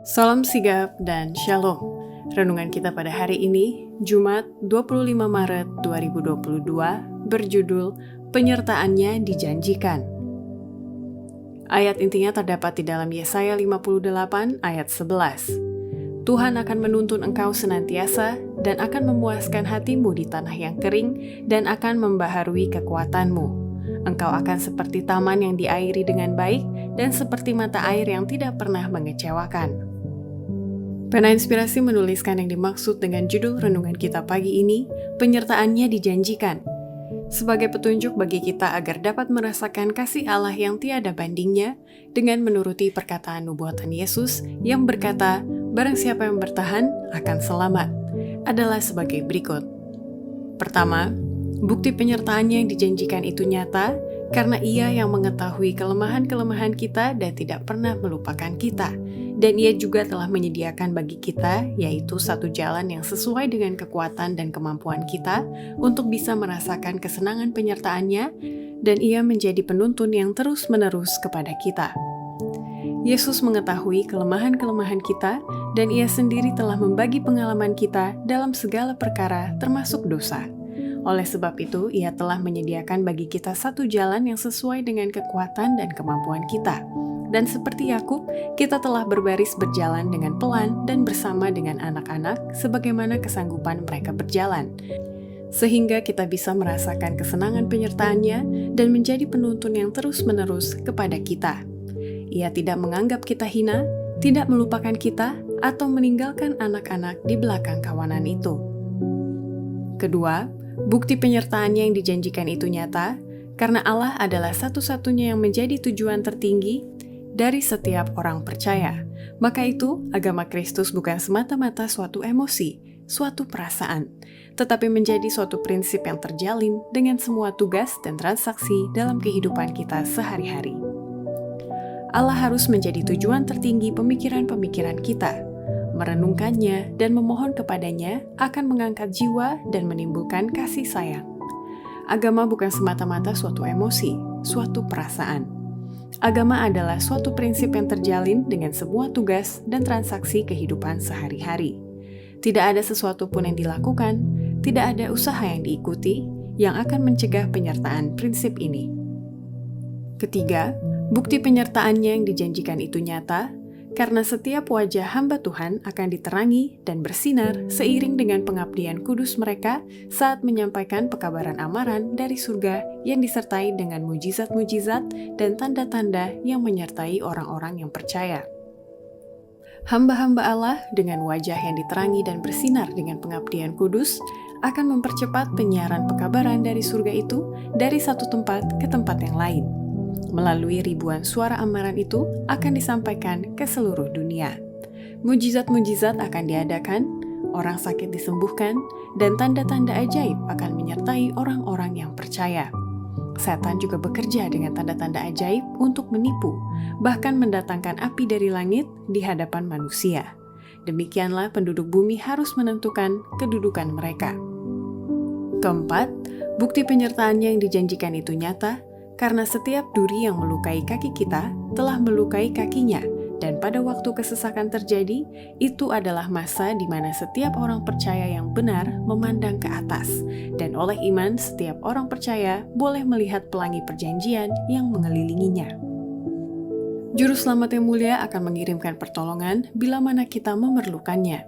Salam sigap dan shalom. Renungan kita pada hari ini, Jumat 25 Maret 2022, berjudul Penyertaannya Dijanjikan. Ayat intinya terdapat di dalam Yesaya 58 ayat 11. Tuhan akan menuntun engkau senantiasa dan akan memuaskan hatimu di tanah yang kering dan akan membaharui kekuatanmu. Engkau akan seperti taman yang diairi dengan baik dan seperti mata air yang tidak pernah mengecewakan. Pena Inspirasi menuliskan yang dimaksud dengan judul renungan kita pagi ini, penyertaannya dijanjikan, sebagai petunjuk bagi kita agar dapat merasakan kasih Allah yang tiada bandingnya dengan menuruti perkataan nubuatan Yesus yang berkata, barang siapa yang bertahan akan selamat, adalah sebagai berikut. Pertama, bukti penyertaannya yang dijanjikan itu nyata karena Ia yang mengetahui kelemahan-kelemahan kita dan tidak pernah melupakan kita. Dan Ia juga telah menyediakan bagi kita, yaitu satu jalan yang sesuai dengan kekuatan dan kemampuan kita untuk bisa merasakan kesenangan penyertaannya, dan Ia menjadi penuntun yang terus-menerus kepada kita. Yesus mengetahui kelemahan-kelemahan kita, dan Ia sendiri telah membagi pengalaman kita dalam segala perkara, termasuk dosa. Oleh sebab itu, Ia telah menyediakan bagi kita satu jalan yang sesuai dengan kekuatan dan kemampuan kita. Dan seperti Yakub, kita telah berbaris berjalan dengan pelan dan bersama dengan anak-anak sebagaimana kesanggupan mereka berjalan. Sehingga kita bisa merasakan kesenangan penyertaannya dan menjadi penuntun yang terus-menerus kepada kita. Ia tidak menganggap kita hina, tidak melupakan kita, atau meninggalkan anak-anak di belakang kawanan itu. Kedua, bukti penyertaannya yang dijanjikan itu nyata, karena Allah adalah satu-satunya yang menjadi tujuan tertinggi dari setiap orang percaya. Maka itu, agama Kristus bukan semata-mata suatu emosi, suatu perasaan, tetapi menjadi suatu prinsip yang terjalin dengan semua tugas dan transaksi dalam kehidupan kita sehari-hari. Allah harus menjadi tujuan tertinggi pemikiran-pemikiran kita. Merenungkannya dan memohon kepadanya akan mengangkat jiwa dan menimbulkan kasih sayang. Agama bukan semata-mata suatu emosi, suatu perasaan. Agama adalah suatu prinsip yang terjalin dengan semua tugas dan transaksi kehidupan sehari-hari. Tidak ada sesuatu pun yang dilakukan, tidak ada usaha yang diikuti yang akan mencegah penyertaan prinsip ini. Ketiga, bukti penyertaannya yang dijanjikan itu nyata, karena setiap wajah hamba Tuhan akan diterangi dan bersinar seiring dengan pengabdian kudus mereka saat menyampaikan pekabaran amaran dari surga yang disertai dengan mujizat-mujizat dan tanda-tanda yang menyertai orang-orang yang percaya. Hamba-hamba Allah dengan wajah yang diterangi dan bersinar dengan pengabdian kudus akan mempercepat penyiaran pekabaran dari surga itu dari satu tempat ke tempat yang lain. Melalui ribuan suara amaran itu akan disampaikan ke seluruh dunia. Mujizat-mujizat akan diadakan, orang sakit disembuhkan, dan tanda-tanda ajaib akan menyertai orang-orang yang percaya. Setan juga bekerja dengan tanda-tanda ajaib untuk menipu, bahkan mendatangkan api dari langit di hadapan manusia. Demikianlah penduduk bumi harus menentukan kedudukan mereka. Keempat, bukti penyertaannya yang dijanjikan itu nyata, karena setiap duri yang melukai kaki kita telah melukai kakinya, dan pada waktu kesesakan terjadi, itu adalah masa di mana setiap orang percaya yang benar memandang ke atas, dan oleh iman setiap orang percaya boleh melihat pelangi perjanjian yang mengelilinginya. Juru Selamat yang mulia akan mengirimkan pertolongan bila mana kita memerlukannya.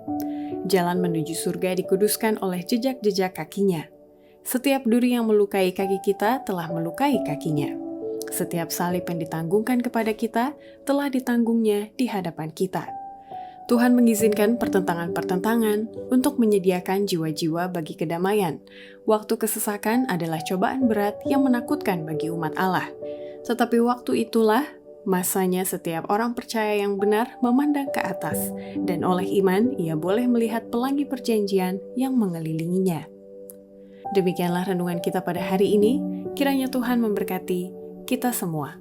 Jalan menuju surga dikuduskan oleh jejak-jejak kakinya. Setiap duri yang melukai kaki kita telah melukai kakinya. Setiap salib yang ditanggungkan kepada kita telah ditanggungnya di hadapan kita. Tuhan mengizinkan pertentangan-pertentangan untuk menyediakan jiwa-jiwa bagi kedamaian. Waktu kesesakan adalah cobaan berat yang menakutkan bagi umat Allah. Tetapi waktu itulah masanya setiap orang percaya yang benar memandang ke atas, dan oleh iman ia boleh melihat pelangi perjanjian yang mengelilinginya. Demikianlah renungan kita pada hari ini, kiranya Tuhan memberkati kita semua.